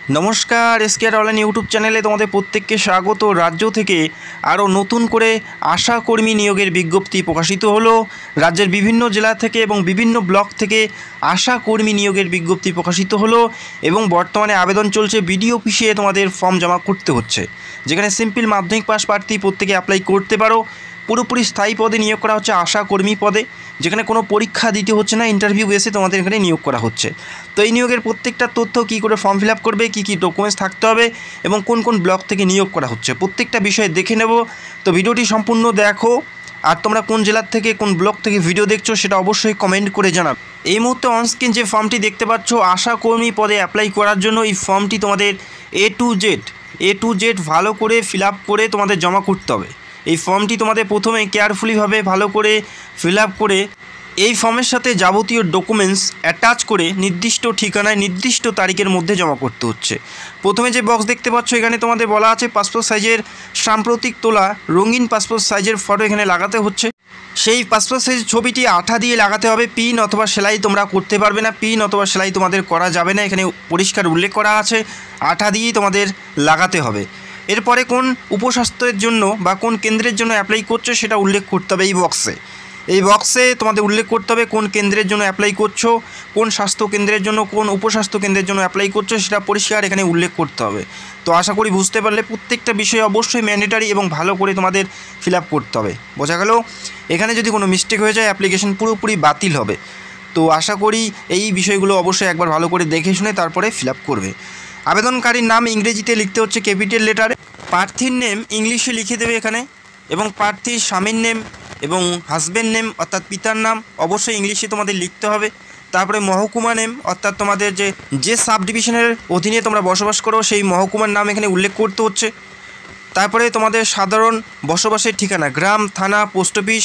নমস্কার, এসকেআর online YouTube চ্যানেলে তোমাদের প্রত্যেককে স্বাগত। রাজ্য থেকে আরও নতুন করে আশাকর্মী নিয়োগের বিজ্ঞপ্তি প্রকাশিত হলো। রাজ্যের বিভিন্ন জেলা থেকে এবং বিভিন্ন ব্লক থেকে আশাকর্মী নিয়োগের বিজ্ঞপ্তি প্রকাশিত হলো এবং বর্তমানে আবেদন চলছে। বিডিও অফিসে তোমাদের ফর্ম জমা করতে হচ্ছে, যেখানে সিম্পল মাধ্যমিক পাস প্রার্থী প্রত্যেকে অ্যাপ্লাই করতে পারো। পুরোপুরি স্থায়ী পদে নিয়োগ করা হচ্ছে, আশাকর্মী পদে, যেখানে কোনো পরীক্ষা দিতে হচ্ছে না, ইন্টারভিউ বেসে তোমাদের এখানে নিয়োগ করা হচ্ছে। তো এই নিয়োগের প্রত্যেকটা তথ্য, কী করে ফর্ম ফিল আপ করবে, কী কী ডকুমেন্টস থাকতে হবে এবং কোন কোন ব্লক থেকে নিয়োগ করা হচ্ছে, প্রত্যেকটা বিষয়ে দেখে নেব। তো ভিডিওটি সম্পূর্ণ দেখো। আর তোমরা কোন জেলার থেকে কোন ব্লক থেকে ভিডিও দেখছো সেটা অবশ্যই কমেন্ট করে জানাবে। এই মুহূর্তে অনস্ক্রিন যে ফর্মটি দেখতে পাচ্ছ আশাকর্মী পদে অ্যাপ্লাই করার জন্য, এই ফর্মটি তোমাদের এ টু জেড ভালো করে ফিল আপ করে তোমাদের জমা করতে হবে। এই ফর্মটি তোমাদের প্রথমে কেয়ারফুলিভাবে ভালো করে ফিল আপ করে এই ফর্মের সাথে যাবতীয় ডকুমেন্টস অ্যাটাচ করে নির্দিষ্ট ঠিকানায় নির্দিষ্ট তারিখের মধ্যে জমা করতে হচ্ছে। প্রথমে যে বক্স দেখতে পাচ্ছ এখানে তোমাদের বলা আছে পাসপোর্ট সাইজের সাম্প্রতিক তোলা রঙিন পাসপোর্ট সাইজের ফটো এখানে লাগাতে হচ্ছে। সেই পাসপোর্ট সাইজ ছবিটি আঠা দিয়ে লাগাতে হবে। পিন অথবা সেলাই তোমরা করতে পারবে না, পিন অথবা সেলাই তোমাদের করা যাবে না, এখানে পরিষ্কার উল্লেখ করা আছে আঠা দিয়েই তোমাদের লাগাতে হবে। এরপরে কোন উপস্বাস্থ্যের জন্য বা কোন কেন্দ্রের জন্য অ্যাপ্লাই করছো সেটা উল্লেখ করতে হবে। এই বক্সে তোমাদের উল্লেখ করতে হবে কোন কেন্দ্রের জন্য অ্যাপ্লাই করছো, কোন স্বাস্থ্য কেন্দ্রের জন্য, কোন উপস্বাস্থ্য কেন্দ্রের জন্য অ্যাপ্লাই করছো সেটা পরিষ্কার এখানে উল্লেখ করতে হবে। তো আশা করি বুঝতে পারলে প্রত্যেকটা বিষয় অবশ্যই ম্যান্ডেটারি এবং ভালো করে তোমাদের ফিল আপ করতে হবে। বোঝা গেল? এখানে যদি কোনো মিস্টেক হয়ে যায় অ্যাপ্লিকেশন পুরোপুরি বাতিল হবে। তো আশা করি এই বিষয়গুলো অবশ্যই একবার ভালো করে দেখে শুনে তারপরে ফিল আপ করবে। আবেদনকারীর নাম ইংরেজিতে লিখতে হচ্ছে ক্যাপিটাল লেটারে, প্রার্থীর নেম ইংলিশে লিখে দেবে এখানে, এবং প্রার্থীর স্বামীর নেম এবং হাজব্যান্ড নেম অর্থাৎ পিতার নাম অবশ্যই ইংলিশে তোমাদের লিখতে হবে। তারপরে মহকুমা নেম অর্থাৎ তোমাদের যে সাব ডিভিশনের অধীনে তোমরা বসবাস করো সেই মহকুমার নাম এখানে উল্লেখ করতে হচ্ছে। তারপরে তোমাদের সাধারণ বসবাসের ঠিকানা, গ্রাম, থানা, পোস্ট অফিস,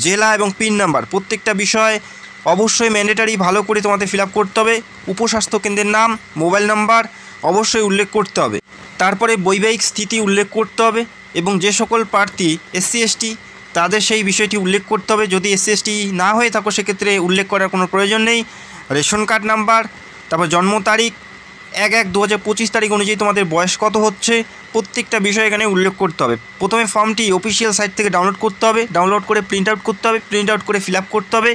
জেলা এবং পিন নাম্বার, প্রত্যেকটা বিষয় অবশ্যই ম্যান্ডেটারি ভালো করে তোমাদের ফিল আপ করতে হবে। উপস্বাস্থ্য কেন্দ্রের নাম, মোবাইল নাম্বার অবশ্যই উল্লেখ করতে হবে। তারপরে বৈবাহিক স্থিতি উল্লেখ করতে হবে এবং যে সকল প্রার্থী SC ST তাদের সেই বিষয়টি উল্লেখ করতে হবে। যদি SC ST না হয়ে থাকো সেক্ষেত্রে উল্লেখ করার কোনো প্রয়োজন নেই। রেশন কার্ড নাম্বার, তারপর জন্ম তারিখ 1/1/2025 তারিখ অনুযায়ী তোমাদের বয়স কত হচ্ছে, প্রত্যেকটা বিষয় এখানে উল্লেখ করতে হবে। প্রথমে ফর্মটি অফিসিয়াল সাইট থেকে ডাউনলোড করতে হবে, ডাউনলোড করে প্রিন্ট আউট করতে হবে, প্রিন্ট আউট করে ফিল আপ করতে হবে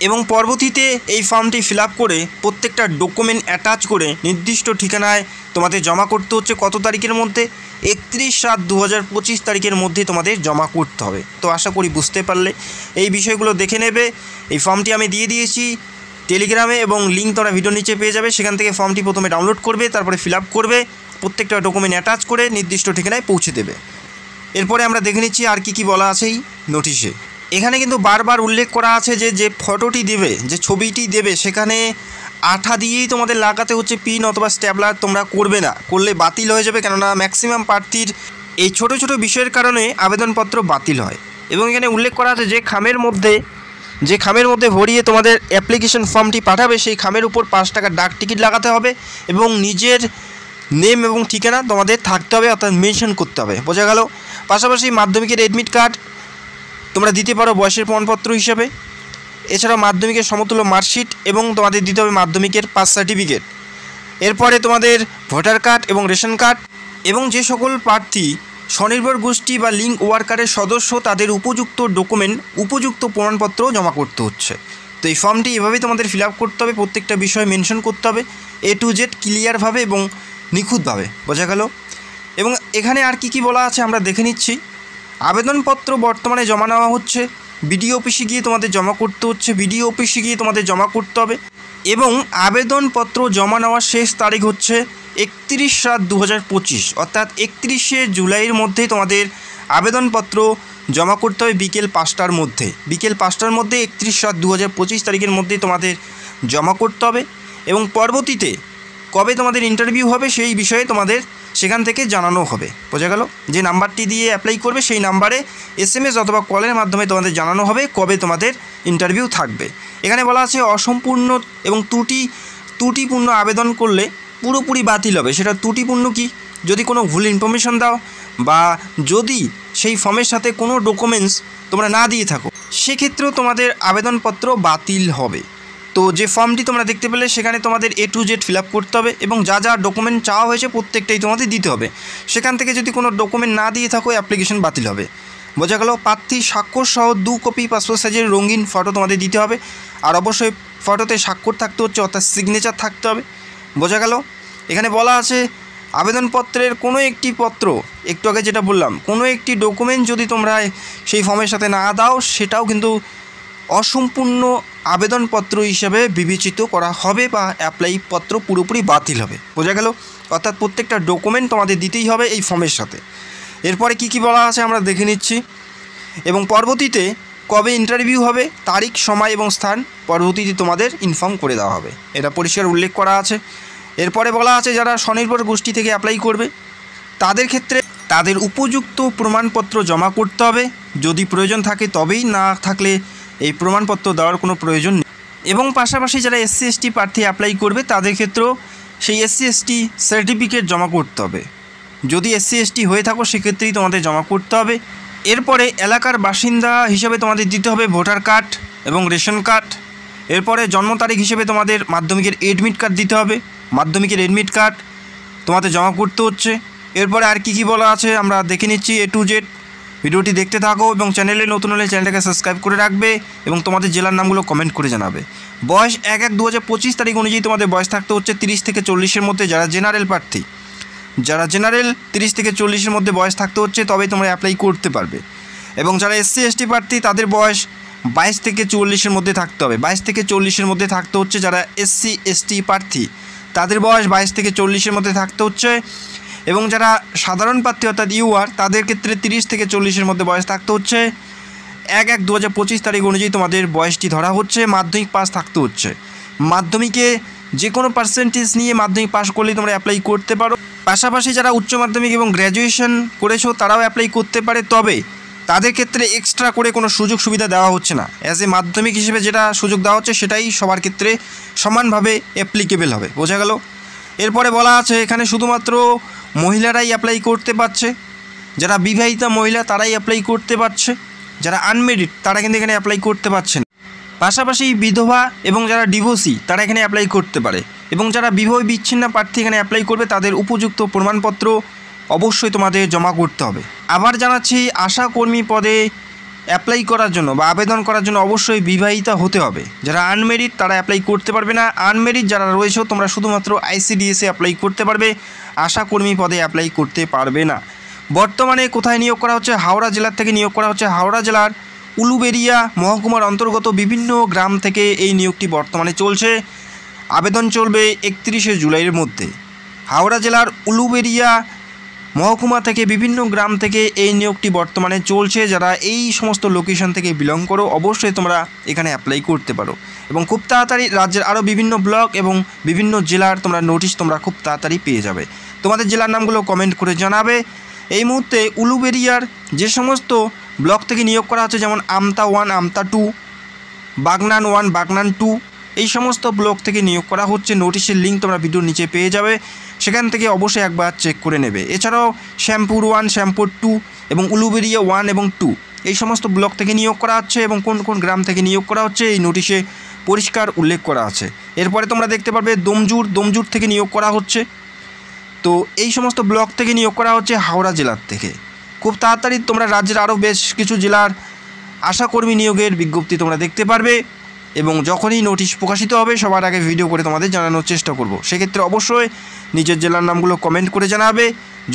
এবং পরবর্তীতে এই ফর্মটি ফিল আপ করে প্রত্যেকটা ডকুমেন্ট অ্যাটাচ করে নির্দিষ্ট ঠিকানায় তোমাদের জমা করতে হচ্ছে। কত তারিখের মধ্যে? 31/7/2025 তারিখের মধ্যে তোমাদের জমা করতে হবে। তো আশা করি বুঝতে পারলে। এই বিষয়গুলো দেখে নেবে। এই ফর্মটি আমি দিয়ে দিয়েছি টেলিগ্রামে এবং লিঙ্ক তোমরা ভিডিও নিচে পেয়ে যাবে। সেখান থেকে ফর্মটি প্রথমে ডাউনলোড করবে, তারপরে ফিল আপ করবে, প্রত্যেকটা ডকুমেন্ট অ্যাটাচ করে নির্দিষ্ট ঠিকানায় পৌঁছে দেবে। এরপরে আমরা দেখে নিচ্ছি আর কি বলা আছে এই নোটিশে। এখানে কিন্তু বারবার উল্লেখ করা আছে যে ফটোটি দেবে, যে ছবিটি দেবে, সেখানে আঠা দিয়েই তোমাদের লাগাতে হচ্ছে। পিন অথবা স্ট্যাপলার তোমরা করবে না, করলে বাতিল হয়ে যাবে। কেননা ম্যাক্সিমাম প্রার্থীর এই ছোট ছোট বিষয়ের কারণে আবেদনপত্র বাতিল হয়। এবং এখানে উল্লেখ করা আছে যে খামের মধ্যে ভরিয়ে তোমাদের অ্যাপ্লিকেশন ফর্মটি পাঠাবে সেই খামের উপর 5 টাকার ডাক টিকিট লাগাতে হবে এবং নিজের নেম এবং ঠিকানা তোমাদের থাকতে হবে, অর্থাৎ মেনশন করতে হবে। বোঝা গেল? পাশাপাশি মাধ্যমিকের অ্যাডমিট কার্ড তোমরা দিতে পারো বয়সের প্রমাণপত্র হিসাবে। এছাড়াও মাধ্যমিকের সমতুল্য মার্কশিট এবং তোমাদের দিতে হবে মাধ্যমিকের পাস সার্টিফিকেট। এরপরে তোমাদের ভোটার কার্ড এবং রেশন কার্ড, এবং যে সকল প্রার্থী স্বনির্ভর গোষ্ঠী বা লিঙ্ক ওয়ার্কারের সদস্য তাদের উপযুক্ত ডকুমেন্ট, উপযুক্ত প্রমাণপত্র জমা করতে হচ্ছে। তো এই ফর্মটি এভাবেই তোমাদের ফিল আপ করতে হবে, প্রত্যেকটা বিষয় মেনশন করতে হবে A to Z ক্লিয়ারভাবে এবং নিখুঁতভাবে। বোঝা গেল? এবং এখানে আর কি বলা আছে আমরা দেখে নিচ্ছি। আবেদনপত্র বর্তমানে জমা নেওয়া হচ্ছে, বিডিও অফিসে গিয়ে তোমাদের জমা করতে হচ্ছে, বিডিও অফিসে গিয়ে তোমাদের জমা করতে হবে। এবং আবেদনপত্র জমা নেওয়ার শেষ তারিখ হচ্ছে 31/7/2025, অর্থাৎ 31শে জুলাইয়ের মধ্যে তোমাদের আবেদনপত্র জমা করতে হবে বিকেল 5টার মধ্যে। বিকেল 5টার মধ্যে 31/7/2025 তারিখের মধ্যে তোমাদের জমা করতে হবে। এবং পরবর্তীতে কবে তোমাদের ইন্টারভিউ হবে সেই বিষয়ে তোমাদের সেখান থেকে জানানো হবে। বোঝা গেল? যে নাম্বারটি দিয়ে অ্যাপ্লাই করবে সেই নাম্বারে SMS অথবা কলের মাধ্যমে তোমাদের জানানো হবে কবে তোমাদের ইন্টারভিউ থাকবে। এখানে বলা আছে অসম্পূর্ণ এবং ত্রুটিপূর্ণ আবেদন করলে পুরোপুরি বাতিল হবে। সেটা ত্রুটিপূর্ণ কি? যদি কোনো ভুল ইনফরমেশন দাও বা যদি সেই ফর্মের সাথে কোনো ডকুমেন্টস তোমরা না দিয়ে থাকো সেক্ষেত্রেও তোমাদের আবেদনপত্র বাতিল হবে। তো যে ফর্মটি তোমরা দেখতে পেলে সেখানে তোমাদের A to Z fill up করতে হবে এবং যা যা ডকুমেন্ট চাওয়া হয়েছে প্রত্যেকটাই তোমাদের দিতে হবে। সেখান থেকে যদি কোনো ডকুমেন্ট না দিয়ে থাকো অ্যাপ্লিকেশন বাতিল হবে। বোঝা গেল? প্রার্থী স্বাক্ষর সহ 2 কপি পাসপোর্ট সাইজের রঙিন ফটো তোমাদের দিতে হবে, আর অবশ্যই ফটোতে স্বাক্ষর থাকতে হচ্ছে, অর্থাৎ সিগনেচার থাকতে হবে। বোঝা গেল? এখানে বলা আছে আবেদনপত্রের কোনো একটি পত্র, একটু আগে যেটা বললাম, কোনো একটি ডকুমেন্ট যদি তোমরা সেই ফর্মের সাথে না দাও সেটাও কিন্তু অসম্পূর্ণ আবেদনপত্র হিসাবে বিবেচিত করা হবে বা অ্যাপ্লাই পত্র পুরোপুরি বাতিল হবে। বোঝা গেল? অর্থাৎ প্রত্যেকটা ডকুমেন্ট তোমাদের দিতেই হবে এই ফর্মের সাথে। এরপরে কি বলা আছে আমরা দেখে নিচ্ছি, এবং পরবর্তীতে কবে ইন্টারভিউ হবে, তারিখ, সময় এবং স্থান পরবর্তীতে তোমাদের ইনফর্ম করে দেওয়া হবে, এটা পরিষ্কার উল্লেখ করা আছে। এরপরে বলা আছে যারা স্বনির্ভর গোষ্ঠী থেকে অ্যাপ্লাই করবে তাদের ক্ষেত্রে তাদের উপযুক্ত প্রমাণপত্র জমা করতে হবে, যদি প্রয়োজন থাকে তবেই, না থাকলে এই প্রমাণপত্র দেওয়ার কোনো প্রয়োজন নেই। এবং পাশাপাশি যারা SC ST প্রার্থী অ্যাপ্লাই করবে তাদের ক্ষেত্রেও সেই SC ST সার্টিফিকেট জমা করতে হবে, যদি SC ST হয়ে থাকো সেক্ষেত্রেই তোমাদের জমা করতে হবে। এরপরে এলাকার বাসিন্দা হিসেবে তোমাদের দিতে হবে ভোটার কার্ড এবং রেশন কার্ড। এরপরে জন্ম তারিখ হিসেবে তোমাদের মাধ্যমিকের এডমিট কার্ড দিতে হবে, মাধ্যমিকের এডমিট কার্ড তোমাদের জমা করতে হচ্ছে। এরপরে আর কি বলা আছে আমরা দেখে নিচ্ছি A to Z। ভিডিওটি দেখতে থাকো এবং চ্যানেলে নতুন হলে চ্যানেলটাকে সাবস্ক্রাইব করে রাখবে এবং তোমাদের জেলার নামগুলো কমেন্ট করে জানাবে। বয়স 1/1/2025 তারিখ অনুযায়ী তোমাদের বয়স থাকতে হচ্ছে 30 থেকে 40-এর মধ্যে। যারা জেনারেল প্রার্থী, যারা জেনারেল 30 থেকে 40-এর মধ্যে বয়স থাকতে হচ্ছে তবেই তোমরা অ্যাপ্লাই করতে পারবে। এবং যারা SC ST প্রার্থী তাদের বয়স 22 থেকে 40-এর মধ্যে থাকতে হবে, 22 থেকে 40-এর মধ্যে থাকতে হচ্ছে। যারা SC ST প্রার্থী তাদের বয়স 22 থেকে 40-এর মধ্যে থাকতে হচ্ছে। এবং যারা সাধারণ প্রার্থী অর্থাৎ UR তাদের ক্ষেত্রে 30 থেকে 40-এর মধ্যে বয়স থাকতে হচ্ছে। 1/1/2025 তারিখ অনুযায়ী তোমাদের বয়সটি ধরা হচ্ছে। মাধ্যমিক পাস থাকতে হচ্ছে, মাধ্যমিকে যে কোনো পার্সেন্টেজ নিয়ে মাধ্যমিক পাস করলেই তোমরা অ্যাপ্লাই করতে পারো। পাশাপাশি যারা উচ্চ মাধ্যমিক এবং গ্র্যাজুয়েশন করেছো তারাও অ্যাপ্লাই করতে পারে, তবে তাদের ক্ষেত্রে এক্সট্রা করে কোনো সুযোগ সুবিধা দেওয়া হচ্ছে না। অ্যাজ এ মাধ্যমিক হিসেবে যেটা সুযোগ দেওয়া হচ্ছে সেটাই সবার ক্ষেত্রে সমানভাবে অ্যাপ্লিকেবল হবে। বোঝা গেল? এরপরে বলা আছে এখানে শুধুমাত্র মহিলারাই অ্যাপ্লাই করতে পারছে, যারা বিবাহিতা মহিলা তারাই অ্যাপ্লাই করতে পারছে, যারা আনমেরিড তারা কিন্তু এখানে অ্যাপ্লাই করতে পারছে না। পাশাপাশি বিধবা এবং যারা ডিভোর্সি তারা এখানে অ্যাপ্লাই করতে পারে, এবং যারা বিবাহ বিচ্ছিন্ন প্রার্থী এখানে অ্যাপ্লাই করবে তাদের উপযুক্ত প্রমাণপত্র অবশ্যই তোমাদের জমা করতে হবে। আবার জানাচ্ছি আশা কর্মী পদে অ্যাপ্লাই করার জন্য বা আবেদন করার জন্য অবশ্যই বিবাহিতা হতে হবে। যারা আনমেরিড তারা অ্যাপ্লাই করতে পারবে না। আনমেরিড যারা রয়েছে তোমরা শুধুমাত্র ICDS অ্যাপ্লাই করতে পারবে, আশা কর্মী পদে অ্যাপ্লাই করতে পারবে না। বর্তমানে কোথায় নিয়োগ করা হচ্ছে? হাওড়া জেলার থেকে নিয়োগ করা হচ্ছে। হাওড়া জেলার উলুবেড়িয়া মহকুমার অন্তর্গত বিভিন্ন গ্রাম থেকে এই নিয়োগটি বর্তমানে চলছে। আবেদন চলবে 31শে জুলাইয়ের মধ্যে। হাওড়া জেলার উলুবেড়িয়া মহকুমা থেকে বিভিন্ন গ্রাম থেকে এই নিয়োগটি বর্তমানে চলছে। যারা এই সমস্ত লোকেশন থেকে বিলং করো অবশ্যই তোমরা এখানে অ্যাপ্লাই করতে পারো, এবং খুব তাড়াতাড়ি রাজ্যের আরও বিভিন্ন ব্লক এবং বিভিন্ন জেলার তোমরা নোটিশ তোমরা খুব তাড়াতাড়ি পেয়ে যাবে। তোমাদের জেলার নামগুলো কমেন্ট করে জানাবে। এই মুহূর্তে উলুবেড়িয়ার যে সমস্ত ব্লক থেকে নিয়োগ করা হচ্ছে, যেমন আমতা 1, আমতা 2, বাগনান 1, বাগনান 2, এই সমস্ত ব্লক থেকে নিয়োগ করা হচ্ছে। নোটিশের লিঙ্ক তোমরা ভিডিওর নিচে পেয়ে যাবে, সেখান থেকে অবশ্যই একবার চেক করে নেবে। এছাড়াও শ্যামপুর 1, শ্যামপুর 2 এবং উলুবেড়িয়া 1 এবং 2 এই সমস্ত ব্লক থেকে নিয়োগ করা হচ্ছে, এবং কোন কোন গ্রাম থেকে নিয়োগ করা হচ্ছে এই নোটিশে পরিষ্কার উল্লেখ করা আছে। এরপরে তোমরা দেখতে পারবে দমজুর থেকে নিয়োগ করা হচ্ছে। তো এই সমস্ত ব্লক থেকে নিয়োগ করা হচ্ছে হাওড়া জেলার থেকে। খুব তাড়াতাড়ি তোমরা রাজ্যের আরও বেশ কিছু জেলার আশাকর্মী নিয়োগের বিজ্ঞপ্তি তোমরা দেখতে পারবে, এবং যখনই নোটিশ প্রকাশিত হবে সবার আগে ভিডিও করে তোমাদের জানানোর চেষ্টা করব। সেক্ষেত্রে অবশ্যই নিজের জেলার নামগুলো কমেন্ট করে জানাবে।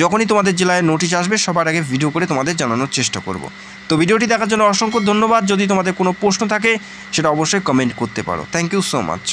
যখনই তোমাদের জেলায় নোটিশ আসবে সবার আগে ভিডিও করে তোমাদের জানানোর চেষ্টা করব। তো ভিডিওটি দেখার জন্য অসংখ্য ধন্যবাদ। যদি তোমাদের কোনো প্রশ্ন থাকে সেটা অবশ্যই কমেন্ট করতে পারো। Thank you so much.